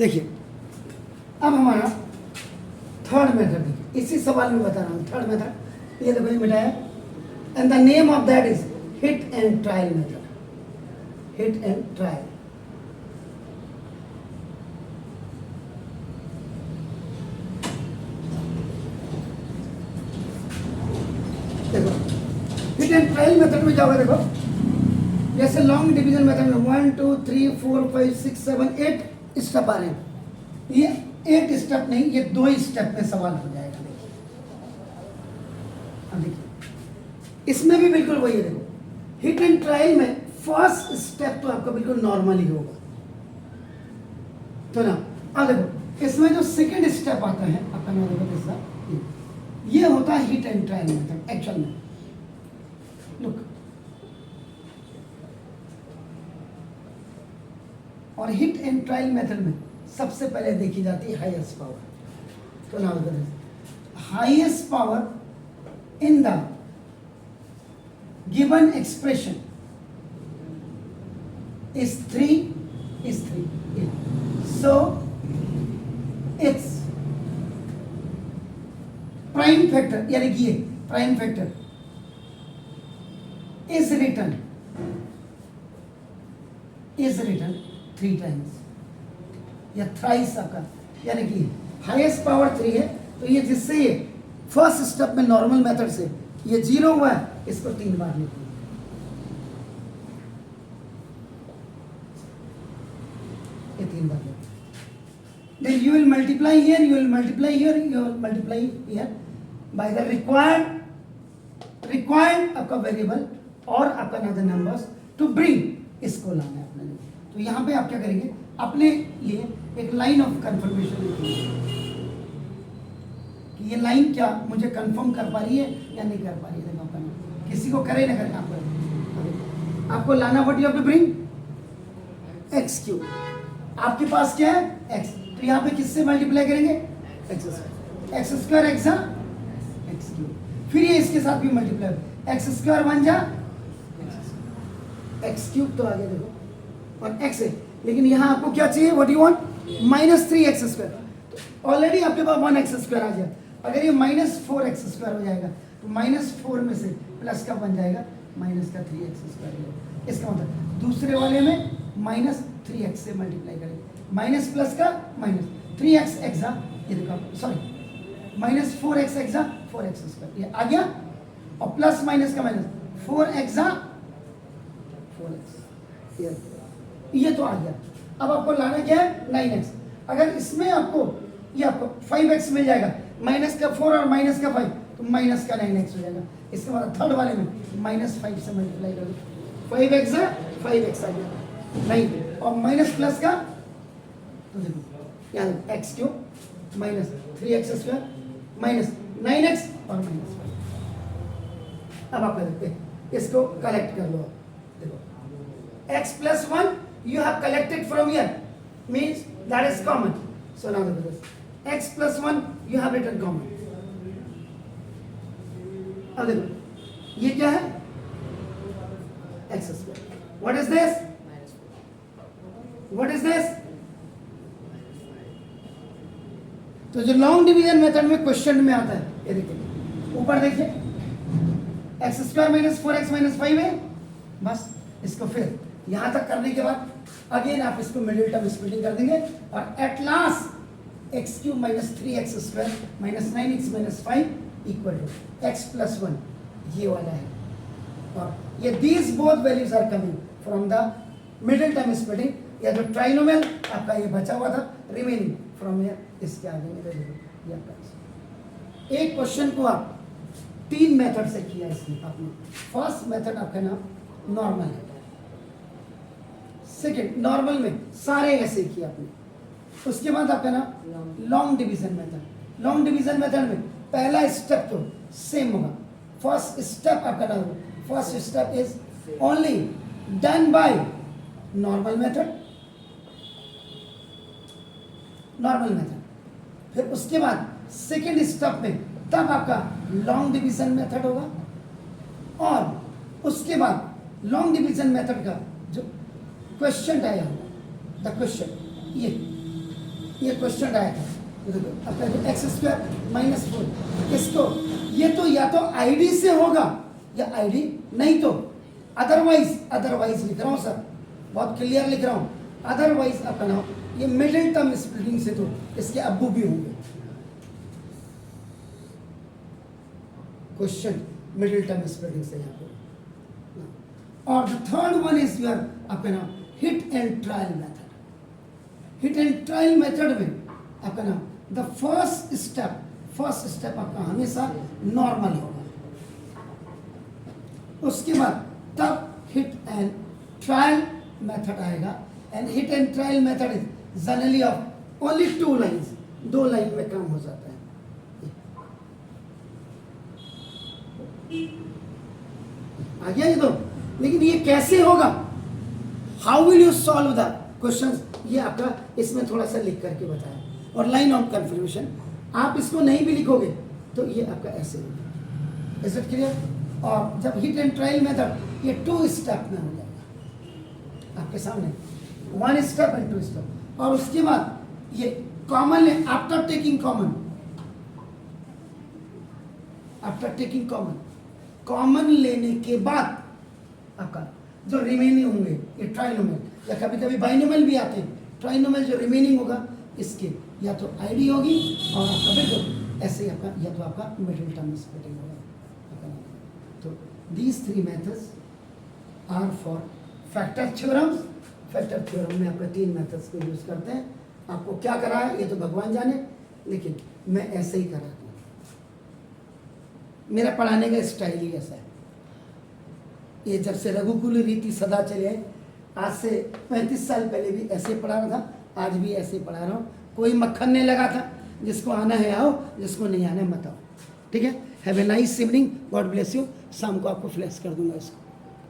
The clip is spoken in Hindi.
देखिए अब हमारा थर्ड मेथड देखिए, इसी सवाल में बता रहा हूँ थर्ड मेथड। ये देखो ये मिटाया and the name of that is hit and trial method, hit and trial. देखो हिट एंड ट्रायल मेथड में क्या होगा, देखो जैसे लॉन्ग डिवीजन मेथड में 1 2 3 4 5 6 7 8 स्टेप आ रहे हैं, ये 8 स्टेप नहीं, ये 2 स्टेप में सवाल हो जाएगा। देखिए अब देखिए इसमें भी बिल्कुल वही है। देखो हिट एंड ट्रायल में फर्स्ट स्टेप तो आपका बिल्कुल नॉर्मल ही होगा, तो ना अब देखो इसमें जो सेकंड स्टेप आता है आपका नाम देखो कैसा, ये होता है hit and trial method actual में। लुक और हिट एंड ट्रायल मेथड में सबसे पहले देखी जाती है हाईएस्ट पावर। तो now highest power in the given expression is 3 so its prime factor यानी कि ये prime factor is written 3 times या थ्राइस आपका, यानी कि हाईएस्ट पावर 3 है, तो ये जिससे ये फर्स्ट स्टेप में नॉर्मल मेथड से ये 0 हुआ है, इसको 3 बार लिखिए। ये 3 बार लिखिए। Then you will multiply here, you will multiply here, you will multiply here by the required आपका वेरिएबल और आपका another numbers to bring, इसको लाना है अपने लिए। तो यहाँ पे आप क्या करेंगे, अपने लिए एक लाइन ऑफ कंफर्मेशन लिखेंगे कि ये लाइन क्या मुझे कंफर्म कर पा रही है या नहीं कर पा रही है। देखो किसी को करे ना करे, आपको लाना what you have to bring x cube. आपके पास क्या है एक्स, तो यहाँ पे किससे मल्टीप्लाई करेंगे एक्स स्क्वायर एक्स क्यूब, फिर ये इसके साथ भी मल्टीप्लाई एक्स स्क्वायर बन जा एक्स क्यूब, तो आगे देखो और एक्स है, लेकिन यहाँ आपको क्या चाहिए what you want -3x square. Already आपके पास 1x स्क्वायर आ गया, अगर ये -4x स्क्वायर हो जाएगा तो -4 में से प्लस का बन जाएगा -3x स्क्वायर। इसका मतलब दूसरे वाले में -3x से मल्टीप्लाई करेंगे, माइनस प्लस का -3x एक्सा, ये देखो sorry -4x AXA 4x square, ये आ गया, और प्लस माइनस का माइनस 4x 4x, ये तो आ गया। अब आपको लाना क्या है 9x। अगर इसमें आपको ये आपको 5x मिल जाएगा, माइनस का 4 और माइनस का 5, तो माइनस का 9x हो जाएगा। इसके बाद थर्ड वाले में -5 से मल्टीप्लाई करोगे, 5x आ गया 9, और माइनस प्लस का तो देखो यहाँ x cube -3x square -9x और -5। अब आप देखते हैं इसको कलेक्ट कर लो। देखो x + 1 you have collected from here, means that is common. So now look at this, x + 1 you have written common. अब देखो ये क्या है x square, what is this, what is this। तो जो लॉन्ग डिवीजन मेथड में क्वेश्चन में आता है, ये देखिए ऊपर देखिए x स्क्वायर -4x -5 है, बस इसको फिर यहां तक करने के बाद अगेन आप इसको मिडिल टर्म स्प्लिटिंग कर देंगे, और at last x cube -3x square -9x -5 equal to x + 1, ये वाला है। और ये these both values are coming from the middle term splitting, या जो ट्राइनोमियल आपका ये बचा हुआ था रिमेनिंग फ्रॉम हियर, इसके आगे में ये आपका एक क्वेश्चन को आप 3 मेथड से किया इसमें आपने। फर्स्ट मेथड आपका नाम नॉर्मल है, सेकेंड नॉर्मल में सारे ऐसे किए आपने, उसके बाद आपका नाम long division method. Long division method में पहला स्टेप तो सेम होगा, फर्स्ट स्टेप आपका नाम, first step is only done by normal method, फिर उसके बाद सेकेंड स्टेप में तब आपका लॉन्ग डिवीजन मेथड होगा, और उसके बाद लॉन्ग डिवीजन मेथड का जो क्वेश्चन आया होगा, द क्वेश्चन ये ये क्वेश्चन आया था, ये देखो आपका जो एक्स स्क्वायर माइनस 4, इसको ये तो या तो आईडी से होगा या आईडी नहीं तो अदरवाइज लिख रहा हूँ सर, बहुत क्लियर लिख रहा हूँ, अदरवाइज आपका नाम ये मिडिल टर्म स्प्लिटिंग से तो इसके अब्बू भी होंगे। क्वेश्चन मिडिल टर्म स्प्लिटिंग से यहाँ पे। और the third one is your आपका नाम hit and trial method. Hit and trial method में आपका नाम द फर्स्ट स्टेप आपका हमेशा नॉर्मल होगा, उसके बाद तब हिट एंड ट्रायल मेथड आएगा। And hit and trial method is generally of only 2 lines, 2 line में काम हो जाता है। आ गया ये तो, लेकिन ये कैसे होगा, how will you solve the questions, ये आपका इसमें थोड़ा सा लिख करके बताया। और लाइन ऑफ कंफ्यूजन, आप इसको नहीं भी लिखोगे तो ये आपका ऐसे होगा। Is it clear? और जब हिट एंड ट्रायल मेथड ये 2 स्टेप में हो जाएगा आपके सामने, 1 स्टेप एंड 2 स्टेप। और उसके बाद ये कॉमन है, आफ्टर टेकिंग कॉमन लेने के बाद आपका जो रिमेनिंग होंगे ये ट्राइनोमियल, या कभी कभी बाइनोमियल भी आते हैं, ट्राइनोमियल जो रिमेनिंग होगा इसके या तो आईडी होगी और आपका बिल्कुल ऐसे ही आपका या तो आपका मिडिल टर्म स्प्लिटिंग होगा। तो these 3 methods are for factor theorems. Factor theorem में आपका 3 मेथड्स को यूज करते हैं। आपको क्या करा है ये तो भगवान जाने, लेकिन मैं ऐसे ही कराता हूँ, मेरा पढ़ाने का स्टाइल ही ऐसा है। ये जब से रघुकुल रीति सदा चले आए, आज से 35 साल पहले भी ऐसे पढ़ा रहा था, आज भी ऐसे पढ़ा रहा हूँ। कोई मक्खन नहीं लगा था, जिसको आना है आओ, जिसको नहीं आना है मत आओ। ठीक है, have a nice evening, God bless you. शाम को आपको फ्लैश कर दूंगा इसको।